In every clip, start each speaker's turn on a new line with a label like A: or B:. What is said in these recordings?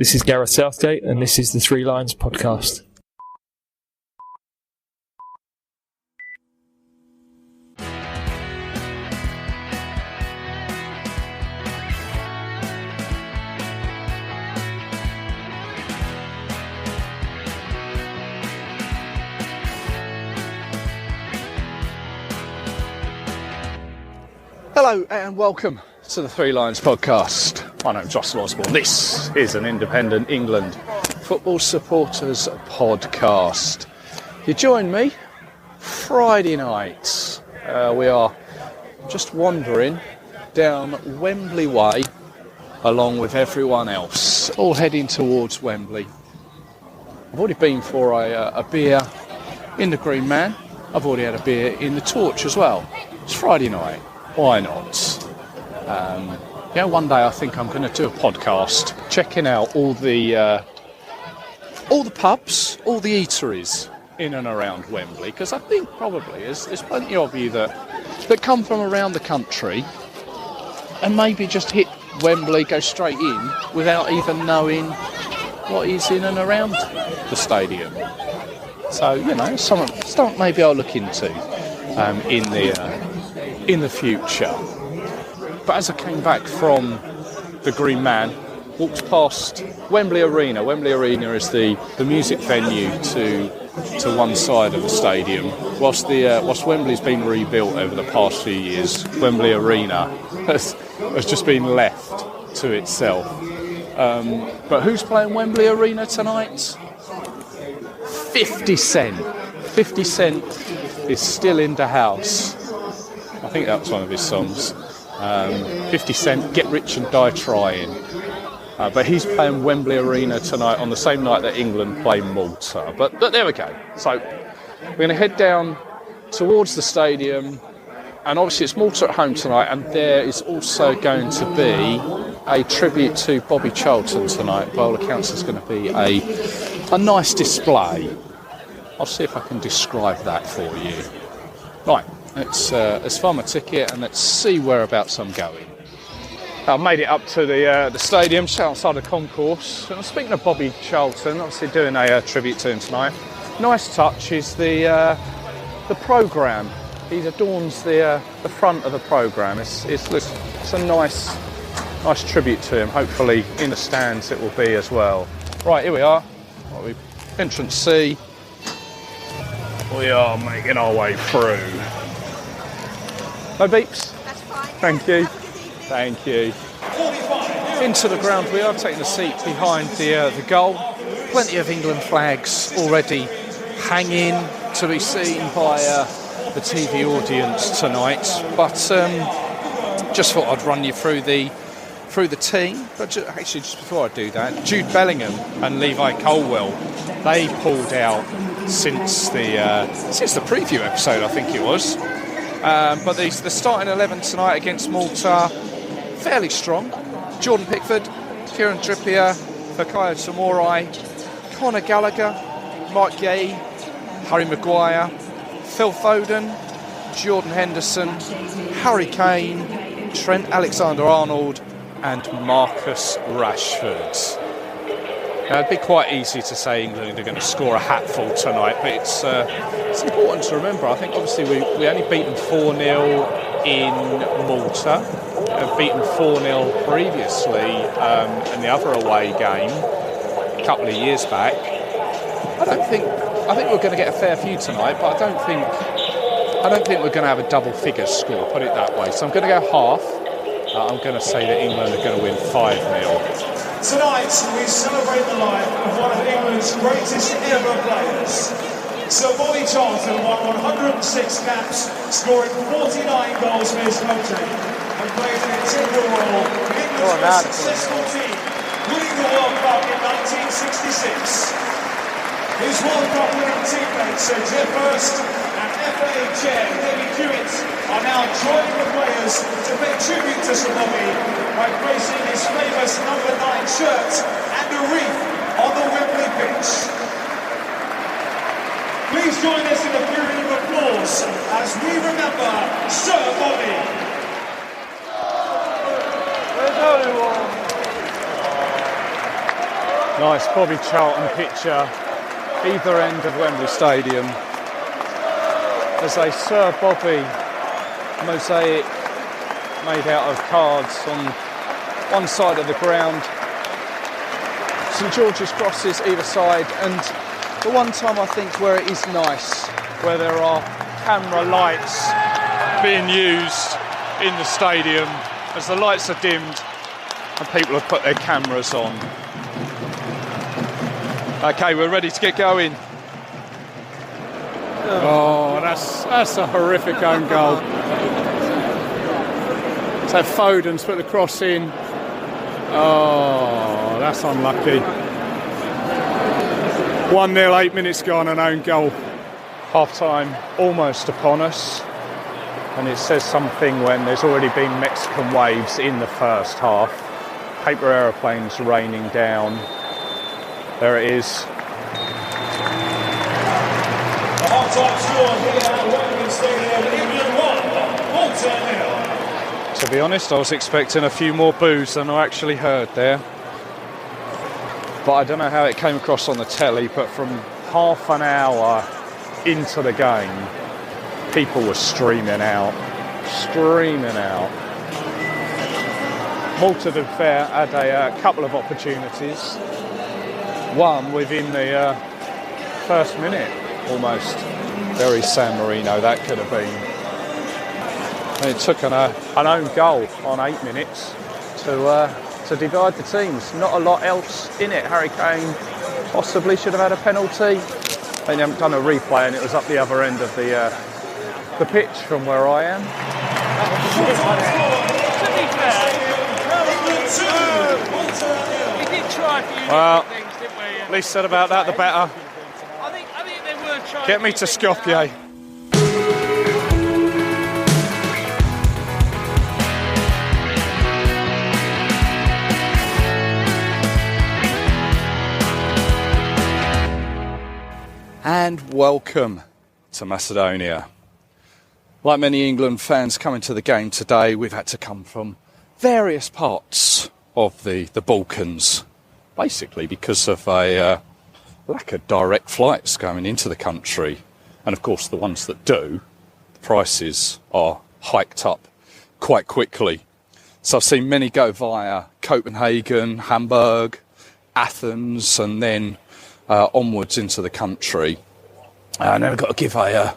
A: This is Gareth Southgate, and this is the Three Lions podcast.
B: Hello and welcome to the Three Lions podcast. My name's Russell Osborne. This is an Independent England football supporters podcast. You join me Friday night. We are just wandering down Wembley Way along with everyone else, all heading towards Wembley. I've already been for a beer in the Green Man. I've already had a beer in the Torch as well. It's Friday night. Why not? One day I think I'm going to do a podcast checking out all the pubs, all the eateries in and around Wembley, because I think probably there's plenty of you that come from around the country and maybe just hit Wembley, go straight in without even knowing what is in and around the stadium. So something maybe I'll look into in the future. But as I came back from the Green Man, walked past Wembley Arena. Wembley Arena is the music venue to one side of the stadium. Whilst Wembley's been rebuilt over the past few years, Wembley Arena has just been left to itself. But who's playing Wembley Arena tonight? 50 Cent. 50 Cent is still in the house. I think that was one of his songs. 50 Cent, Get Rich and Die Trying. But he's playing Wembley Arena tonight on the same night that England play Malta. But there we go. So we're going to head down towards the stadium. And obviously it's Malta at home tonight. And there is also going to be a tribute to Bobby Charlton tonight. By all accounts, there's going to be a nice display. I'll see if I can describe that for you. Right. Let's find my ticket and let's see whereabouts I'm going. I've made it up to the stadium, just outside the concourse. And speaking of Bobby Charlton, obviously doing a tribute to him tonight. Nice touch is the programme. He adorns the front of the programme. It's a nice tribute to him. Hopefully in the stands it will be as well. Right, here we are. Entrance C. We are making our way through. No beeps?
C: That's fine.
B: Thank you. Thank you. Into the ground we are, taking a seat behind the goal. Plenty of England flags already hanging to be seen by the TV audience tonight. But just thought I'd run you through the team. But just before I do that, Jude Bellingham and Levi Colwill, they pulled out since the preview episode, I think it was. But the starting 11 tonight against Malta, fairly strong. Jordan Pickford, Kieran Trippier, Fikayo Tomori, Conor Gallagher, Mark Gay, Harry Maguire, Phil Foden, Jordan Henderson, Harry Kane, Trent Alexander-Arnold and Marcus Rashford. It'd be quite easy to say England are going to score a hatful tonight, but it's important to remember. I think obviously we only beaten 4-0 in Malta. Have beaten 4-0 previously in the other away game a couple of years back. I think we're going to get a fair few tonight, but I don't think we're going to have a double figure score, put it that way. So I'm going to go half. I'm going to say that England are going to win 5-0.
D: Tonight we celebrate the life of one of England's greatest ever players. Sir Bobby Charlton won 106 caps, scoring 49 goals for his country, and played an integral role in England's most successful team, winning the World Cup in 1966. His World Cup winning teammates Sir Jeff Hurst and FA Chair David Hewitt are now joining the players to pay tribute to Sir Bobby by placing his famous number 9 shirt and a wreath on the Wembley pitch. Please join us in a period of applause as we remember Sir Bobby.
B: Where's everyone? Nice Bobby Charlton picture, either end of Wembley Stadium, as a Sir Bobby mosaic made out of cards on one side of the ground. St George's crosses either side, and the one time I think where it is nice, where there are camera lights being used in the stadium as the lights are dimmed and people have put their cameras on. Okay, we're ready to get going. Oh, that's a horrific own goal. So Foden's put the cross in. Oh, that's unlucky. 1-0, 8 minutes gone, an own goal. Half time almost upon us. And it says something when there's already been Mexican waves in the first half. Paper aeroplanes raining down. There it is.
D: The half-time score here at Wembley Stadium, England 1, Malta 0.
B: To be honest, I was expecting a few more boos than I actually heard there. But I don't know how it came across on the telly, but from half an hour into the game, people were streaming out. Malta, to be fair, had a couple of opportunities. One within the first minute, almost. Very San Marino, that could have been. And it took an own goal on 8 minutes to divide the teams. Not a lot else in it. Harry Kane possibly should have had a penalty. They haven't done a replay, and it was up the other end of the pitch from where I am.
C: We did try a few
B: Well,
C: things, didn't we?
B: at least said about that, the better.
C: I think they were trying.
B: Get me to Skopje. And welcome to Macedonia. Like many England fans coming to the game today, we've had to come from various parts of the Balkans, basically because of a lack of direct flights going into the country. And of course, the ones that do, the prices are hiked up quite quickly. So I've seen many go via Copenhagen, Hamburg, Athens, and then onwards into the country. And then I've got to give a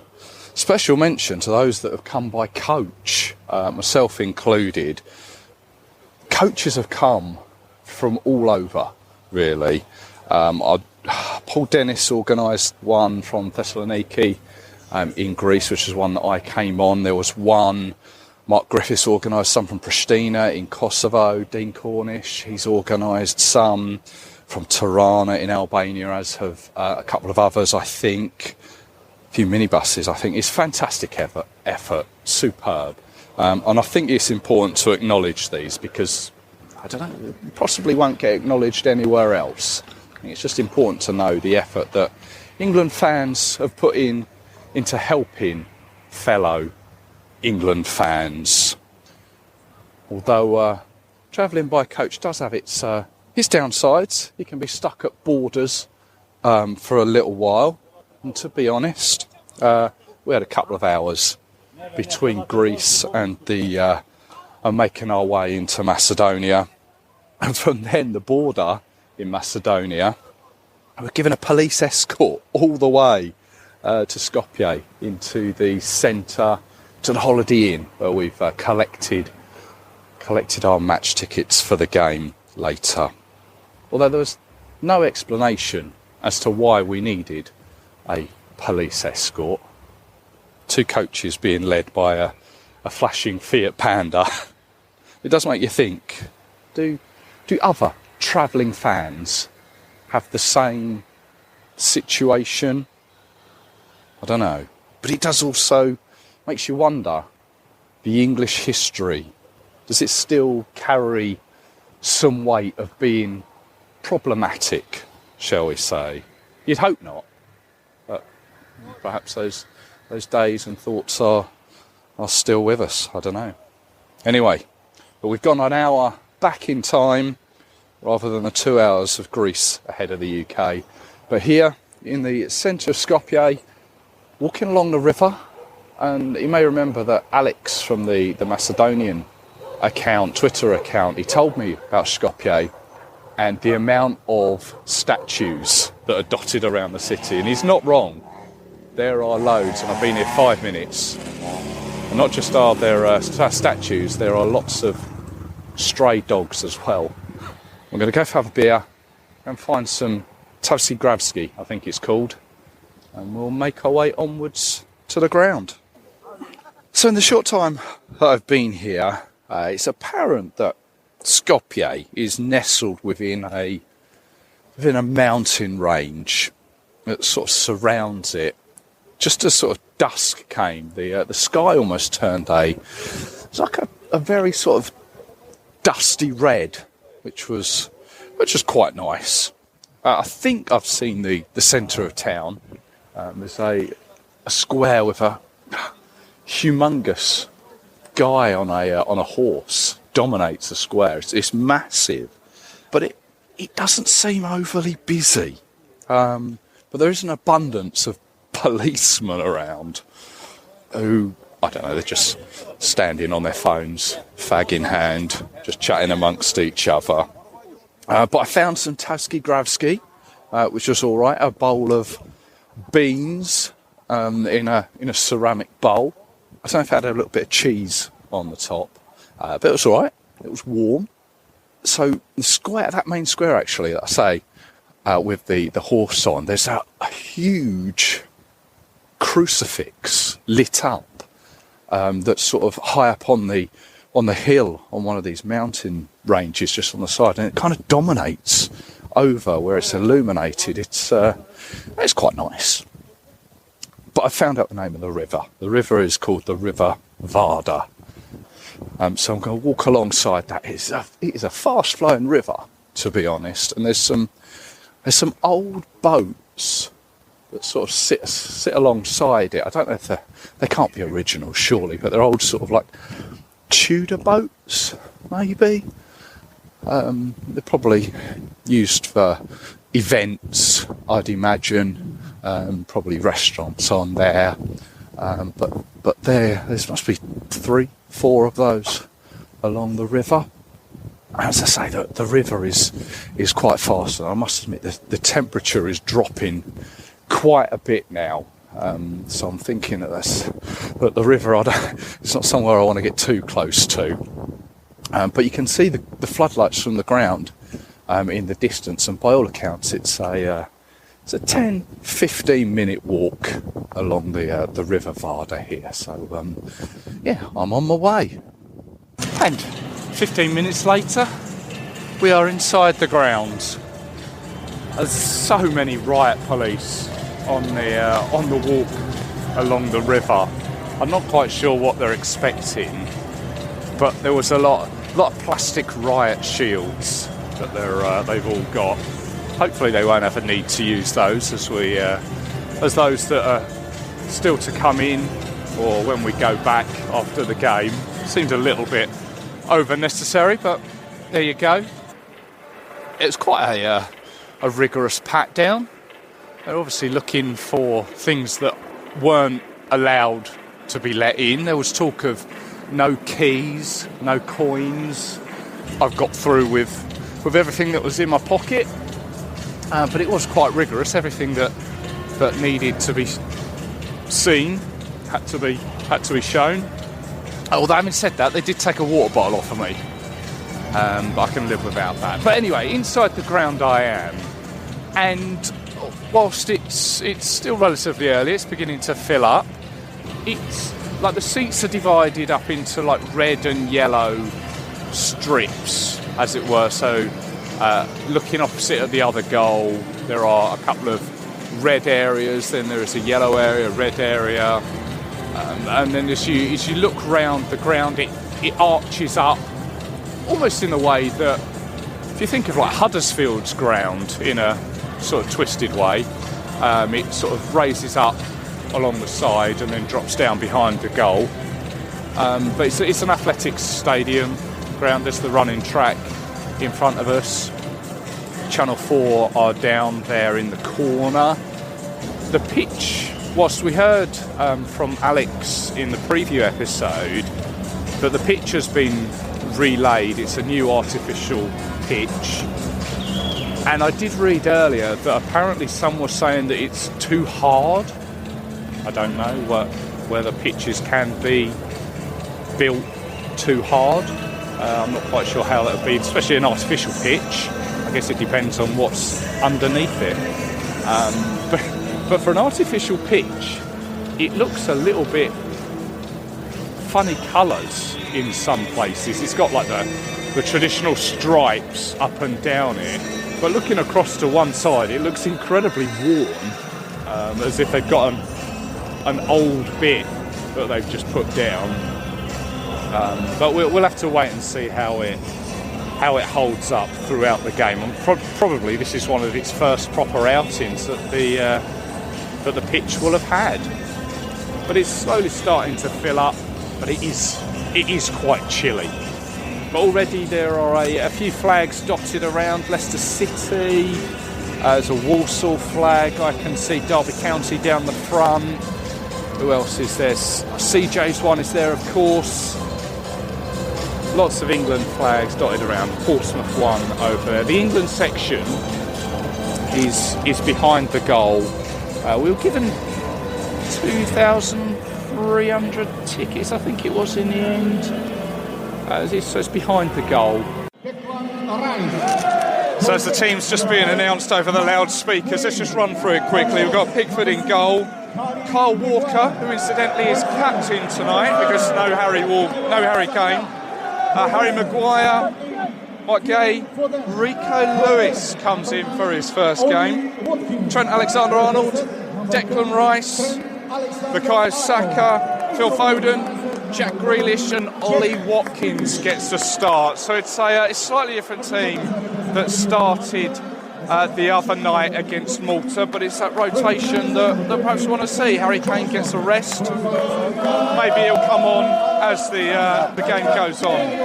B: special mention to those that have come by coach, myself included. Coaches have come from all over, really. Paul Dennis organised one from Thessaloniki in Greece, which is one that I came on. There was one, Mark Griffiths organised some from Pristina in Kosovo. Dean Cornish, he's organised some from Tirana in Albania, as have a couple of others, I think. A few minibuses, I think. It's fantastic effort, superb. And I think it's important to acknowledge these because, I don't know, possibly won't get acknowledged anywhere else. I think it's just important to know the effort that England fans have put into helping fellow England fans. Although travelling by coach does have its downsides. You can be stuck at borders for a little while. And to be honest, we had a couple of hours between Greece and making our way into Macedonia. And from then, the border in Macedonia, we were given a police escort all the way to Skopje, into the centre, to the Holiday Inn, where we've collected our match tickets for the game later. Although there was no explanation as to why we needed a police escort. Two coaches being led by a flashing Fiat Panda. It does make you think, do other travelling fans have the same situation? I don't know. But it does also makes you wonder, the English history, does it still carry some weight of being problematic, shall we say? You'd hope not. But perhaps those days and thoughts are still with us. I don't know. Anyway, but we've gone an hour back in time rather than the 2 hours of Greece ahead of the UK. But here in the centre of Skopje, walking along the river, and you may remember that Alex from the Macedonian Twitter account, he told me about Skopje and the amount of statues that are dotted around the city, and he's not wrong. There are loads, and I've been here 5 minutes. And not just are there statues, there are lots of stray dogs as well. I'm going to go have a beer and find some Tosi Gravski, I think it's called, and we'll make our way onwards to the ground. So in the short time that I've been here, it's apparent that Skopje is nestled within a mountain range that sort of surrounds it. Just as sort of dusk came, the sky almost turned it's like a very sort of dusty red, which was quite nice. I think I've seen the centre of town. There's a square with a humongous guy on a horse dominates the square. It's massive, but it doesn't seem overly busy. But there is an abundance of policemen around who, I don't know, they're just standing on their phones, fag in hand, just chatting amongst each other. But I found some Tosi Gravski, which was all right. A bowl of beans in a ceramic bowl. I don't know if it had a little bit of cheese on the top, but it was all right. It was warm. So the square, that main square actually, that I say, with the horse on, there's a huge crucifix lit up that's sort of high up on the hill on one of these mountain ranges just on the side, and it kind of dominates over where it's illuminated. It's quite nice. But I found out the name of the river. The river is called the River Varda. So I'm going to walk alongside that. It is a fast-flowing river, to be honest, and there's some old boats that sort of sit alongside it. I don't know if they can't be original, surely, but they're old sort of like Tudor boats, maybe. They're probably used for events, I'd imagine. Probably restaurants on there. But there must be 3-4 of those along the river. As I say, the river is quite fast, and I must admit the temperature is dropping quite a bit now. So I'm thinking that the river, it's not somewhere I want to get too close to. But you can see the floodlights from the ground in the distance, and by all accounts, it's a 10-15 minute walk along the River Varda here. So I'm on my way. And 15 minutes later, we are inside the grounds. There's so many riot police on the walk along the river. I'm not quite sure what they're expecting, but there was a lot of plastic riot shields that they've all got. Hopefully they won't have a need to use those as those that are still to come in, or when we go back after the game. Seems a little bit over necessary, but there you go. It's quite a rigorous pat down. They're obviously looking for things that weren't allowed to be let in. There was talk of no keys, no coins. I've got through with everything that was in my pocket, but it was quite rigorous. Everything that needed to be seen had to be shown. Although having said that, they did take a water bottle off of me, but I can live without that. But anyway, inside the ground I am, and whilst it's still relatively early, it's beginning to fill up. It's like the seats are divided up into like red and yellow strips, as it were. So looking opposite at the other goal, there are a couple of red areas, then there is a yellow area, red area, and then as you look round the ground, it arches up almost in a way that, if you think of like Huddersfield's ground in a sort of twisted way, it sort of raises up along the side and then drops down behind the goal. But it's an athletics stadium ground. There's the running track in front of us. Channel 4 are down there in the corner. The pitch, whilst we heard from Alex in the preview episode that the pitch has been relayed, it's a new artificial pitch. And I did read earlier that apparently some were saying that it's too hard. I don't know whether pitches can be built too hard. I'm not quite sure how that would be, especially an artificial pitch. I guess it depends on what's underneath it. But for an artificial pitch, it looks a little bit funny colours in some places. It's got like the traditional stripes up and down it. But looking across to one side, it looks incredibly worn, as if they've got an old bit that they've just put down. But we'll have to wait and see how it holds up throughout the game. And probably this is one of its first proper outings that the pitch will have had. But it's slowly starting to fill up. But it is quite chilly. But already there are a few flags dotted around Leicester City. There's a Walsall flag. I can see Derby County down the front. Who else is there? CJ's one is there, of course. Lots of England flags dotted around. Portsmouth one over there. The England section is behind the goal. We were given 2,300 tickets, I think it was in the end. So it's behind the goal. So as the team's just being announced over the loudspeakers, let's just run through it quickly. We've got Pickford in goal. Kyle Walker, who incidentally is captain tonight because no Harry Kane. Harry Maguire, Mike Gay, Rico Lewis comes in for his first game. Trent Alexander-Arnold, Declan Rice, Bukayo Saka, Phil Foden, Jack Grealish and Ollie Watkins gets the start. So it's a slightly different team that started the other night against Malta, but it's that rotation that perhaps we want to see. Harry Kane gets a rest. Maybe he'll come on as the game goes on.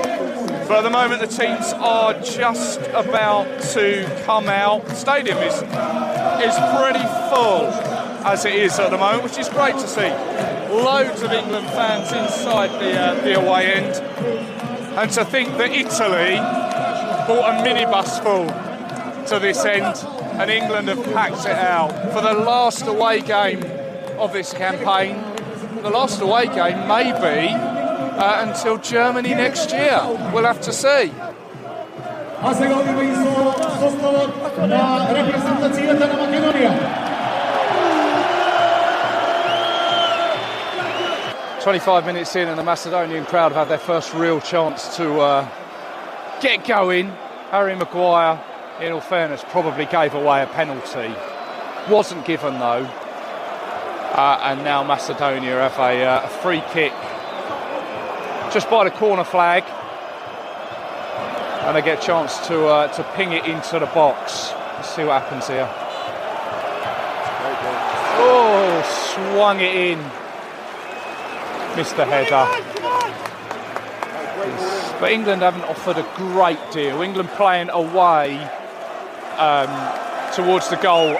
B: But at the moment the teams are just about to come out. The stadium is pretty full as it is at the moment, which is great to see. Loads of England fans inside the away end. And to think that Italy brought a minibus full to this end and England have packed it out for the last away game of this campaign. The last away game may be until Germany next year. We'll have to see. 25 minutes in and the Macedonian crowd have had their first real chance to get going. Harry Maguire, in all fairness, probably gave away a penalty. Wasn't given though. And now Macedonia have a free kick just by the corner flag. And they get a chance to ping it into the box. Let's see what happens here. Oh, swung it in. Missed the header. But England haven't offered a great deal. England playing away towards the goal,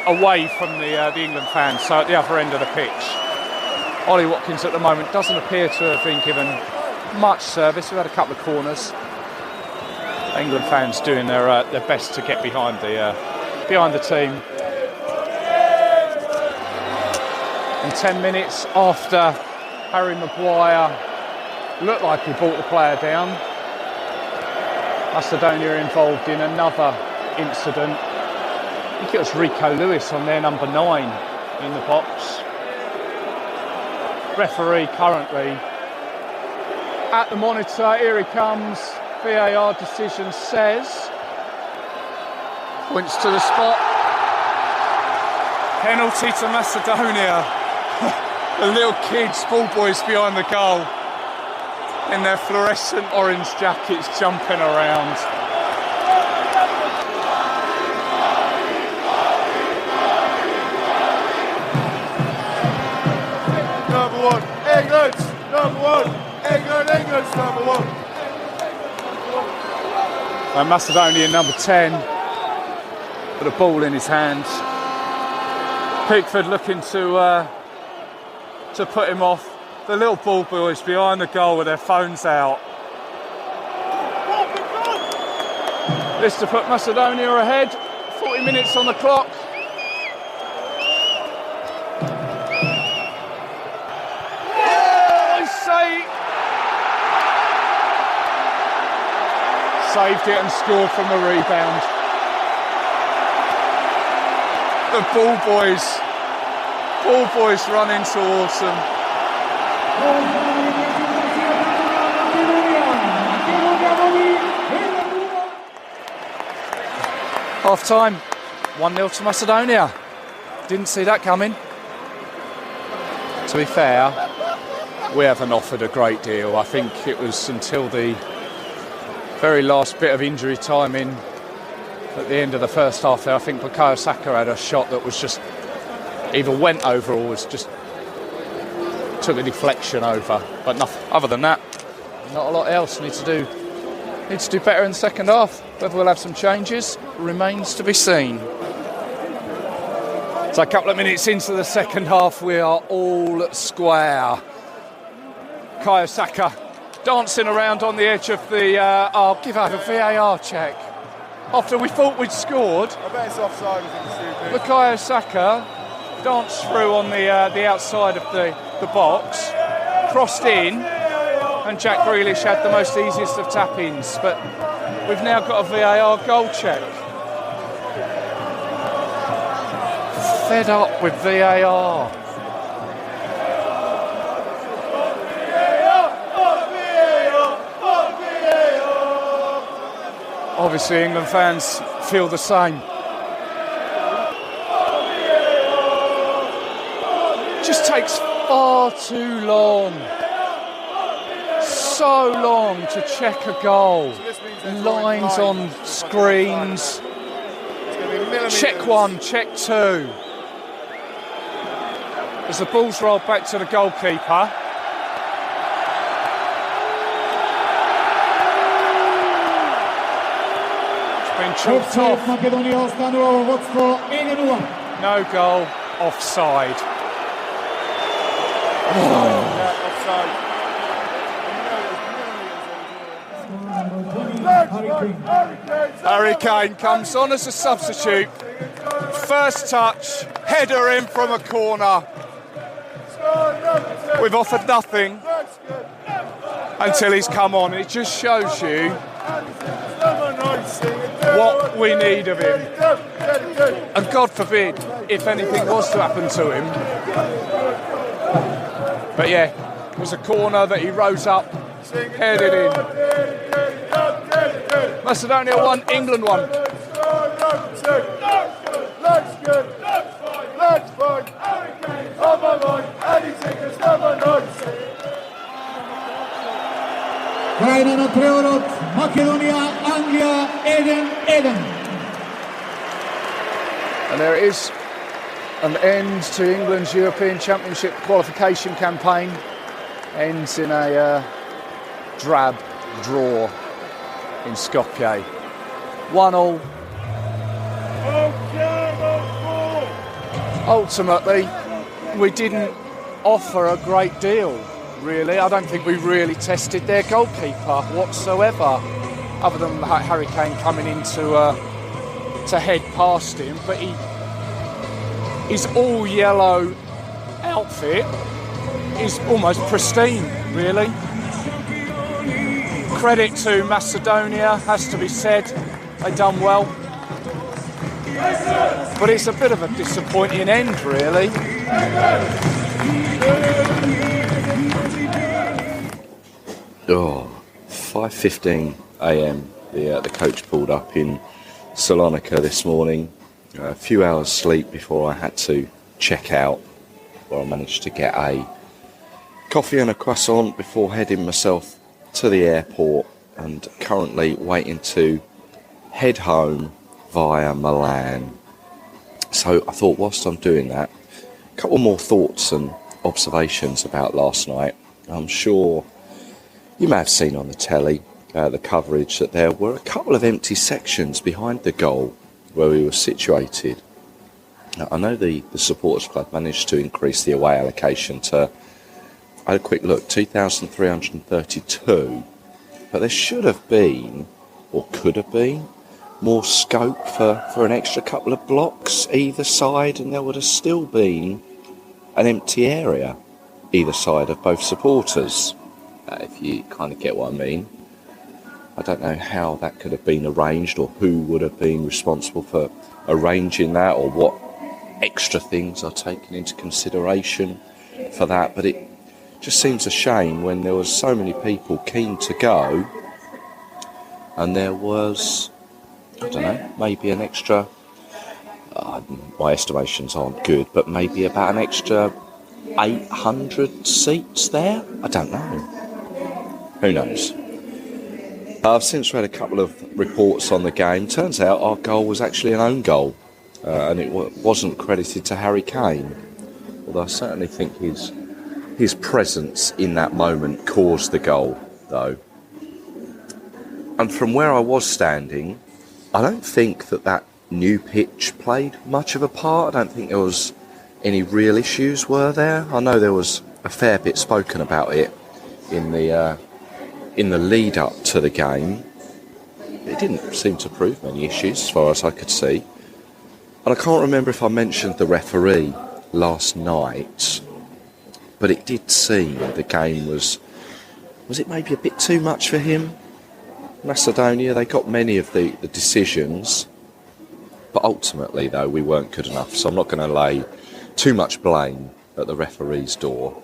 B: away from the England fans, so at the other end of the pitch. Ollie Watkins at the moment doesn't appear to have been given much service. We've had a couple of corners. England fans doing their best to get behind the team. And 10 minutes after Harry Maguire looked like he brought the player down, Macedonia involved in another incident. I think it was Rico Lewis on their number 9 in the box. Referee currently at the monitor. Here he comes. VAR decision says. Points to the spot. Penalty to Macedonia. The little kids, schoolboys behind the goal in their fluorescent orange jackets jumping around.
E: Number 1, England! Number 1, England's number 1.
B: And Macedonia number 10 with a ball in his hands. Pickford looking to put him off. The little ball boys behind the goal with their phones out. This to put Macedonia ahead. 40 minutes on the clock. Saved it and scored from a rebound. The ball boys running towards them. Half time, 1-0 to Macedonia. Didn't see that coming. To be fair, we haven't offered a great deal. I think it was until the very last bit of injury time in at the end of the first half there. I think Bukayo Saka had a shot that was just either went over or was just took a deflection over. But nothing other than that, not a lot else. Need to do better in the second half. Whether we'll have some changes remains to be seen. So a couple of minutes into the second half, we are all square. Bukayo Saka dancing around on the edge of the... I'll give out a VAR check. After we thought we'd scored,
E: I bet it's offside, stupid.
B: Bukayo Saka danced through on the outside of the box, crossed in, and Jack Grealish had the most easiest of tap-ins. But we've now got a VAR goal check. Fed up with VAR. Obviously, England fans feel the same. It just takes far too long. So long to check a goal. Lines on screens. Check one, check two. As the ball's rolled back to the goalkeeper. Been chalked off. No goal, offside. Harry Kane comes on as a substitute. First touch, header in from a corner. We've offered nothing until he's come on. It just shows you what we need of him. And God forbid if anything was to happen to him. But yeah, it was a corner that he rose up, headed in. Macedonia 1, England 1.
F: Krajina na preorod, Macedonia, Anglia, 1-1.
B: And there it is, an end to England's European Championship qualification campaign. Ends in a drab draw in Skopje. 1-1. Ultimately, we didn't offer a great deal, really. I don't think we really tested their goalkeeper whatsoever, other than Harry Kane coming in to head past him. But his all-yellow outfit is almost pristine, really. Credit to Macedonia, has to be said. They've done well. But it's a bit of a disappointing end, really.
G: 5:15 a.m. The coach pulled up in Salonika this morning. A few hours sleep before I had to check out, where I managed to get a coffee and a croissant before heading myself to the airport, and currently waiting to head home via Milan. So I thought, whilst I'm doing that, a couple more thoughts and observations about last night. I'm sure you may have seen on the telly the coverage that there were a couple of empty sections behind the goal where we were situated. Now, I know the supporters club managed to increase the away allocation to, I had a quick look, 2,332, but there should have been, or could have been, more scope for an extra couple of blocks either side, and there would have still been an empty area either side of both supporters, if you kind of get what I mean. I don't know how that could have been arranged, or who would have been responsible for arranging that, or what extra things are taken into consideration for that, but it just seems a shame when there was so many people keen to go, and there was, I don't know, maybe an extra, my estimations aren't good, but maybe about an extra 800 seats there? I don't know. Who knows? I've since read a couple of reports on the game. Turns out our goal was actually an own goal, and it wasn't credited to Harry Kane, although I certainly think his presence in that moment caused the goal, though. And from where I was standing, I don't think that new pitch played much of a part. I don't think there was any real issues, were there? I know there was a fair bit spoken about it in the lead up to the game. It didn't seem to prove many issues as far as I could see. And I can't remember if I mentioned the referee last night, but it did seem the game was it maybe a bit too much for him? Macedonia, they got many of the decisions, but ultimately, though, we weren't good enough, so I'm not going to lay too much blame at the referee's door.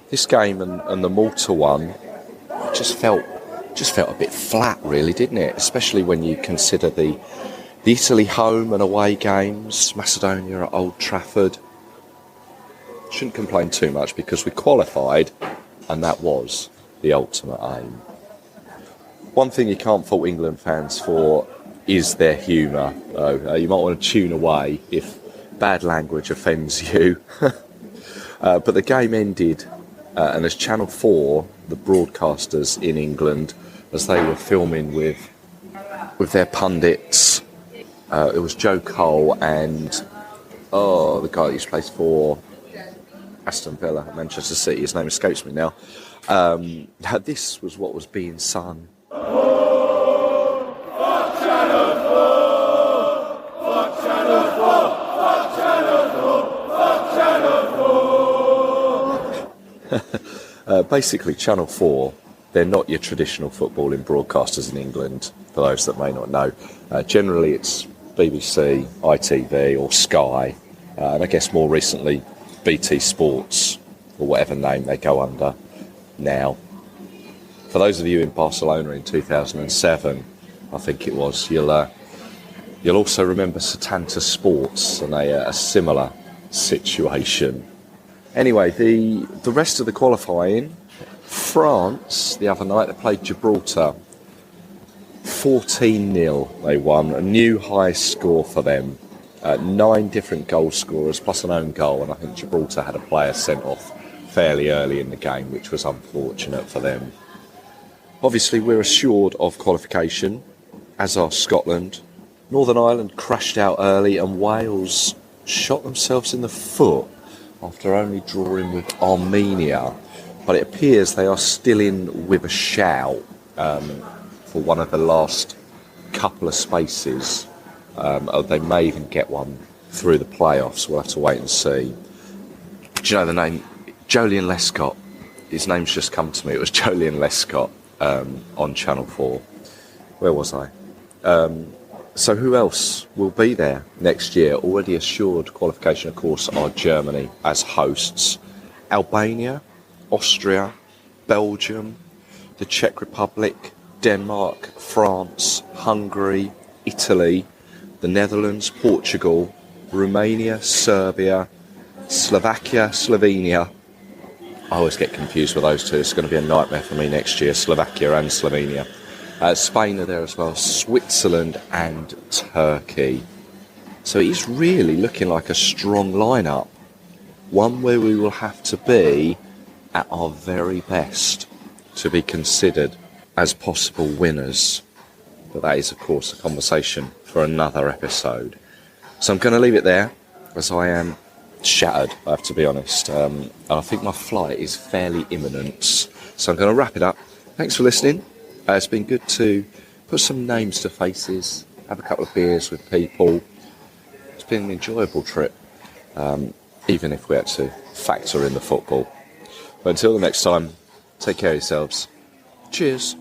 G: This game and the Malta one just felt a bit flat, really, didn't it? Especially when you consider the Italy home and away games, Macedonia at Old Trafford. Shouldn't complain too much because we qualified, and that was the ultimate aim. One thing you can't fault England fans for is their humour. You might want to tune away if bad language offends you. But the game ended, and as Channel 4, the broadcasters in England, as they were filming with their pundits, it was Joe Cole and the guy that used to play for Aston Villa, Manchester City, his name escapes me now. This was what was being sung. Basically, Channel 4, they're not your traditional footballing broadcasters in England, for those that may not know. Generally, it's BBC, ITV or Sky, and I guess more recently, BT Sports, or whatever name they go under now. For those of you in Barcelona in 2007, I think it was, you'll also remember Setanta Sports and a similar situation. Anyway, the rest of the qualifying, France, the other night, they played Gibraltar. 14-0 they won, a new high score for them. 9 different goal scorers plus an own goal, and I think Gibraltar had a player sent off fairly early in the game, which was unfortunate for them. Obviously, we're assured of qualification, as are Scotland. Northern Ireland crashed out early, and Wales shot themselves in the foot after only drawing with Armenia. But it appears they are still in with a shout for one of the last couple of spaces. They may even get one through the playoffs. We'll have to wait and see. Do you know the name? Jolyon Lescott. His name's just come to me. It was Jolyon Lescott on Channel 4. Where was I? So who else will be there next year? Already assured qualification, of course, are Germany as hosts, Albania, Austria, Belgium, the Czech Republic, Denmark, France, Hungary, Italy, the Netherlands, Portugal, Romania, Serbia, Slovakia, Slovenia. I always get confused with those two. It's going to be a nightmare for me next year, Slovakia and Slovenia. Spain are there as well, Switzerland and Turkey. So it is really looking like a strong lineup. One where we will have to be at our very best to be considered as possible winners. But that is, of course, a conversation for another episode. So I'm going to leave it there, as I am shattered, I have to be honest. And I think my flight is fairly imminent. So I'm going to wrap it up. Thanks for listening. It's been good to put some names to faces, have a couple of beers with people. It's been an enjoyable trip, even if we had to factor in the football. But until the next time, take care of yourselves. Cheers.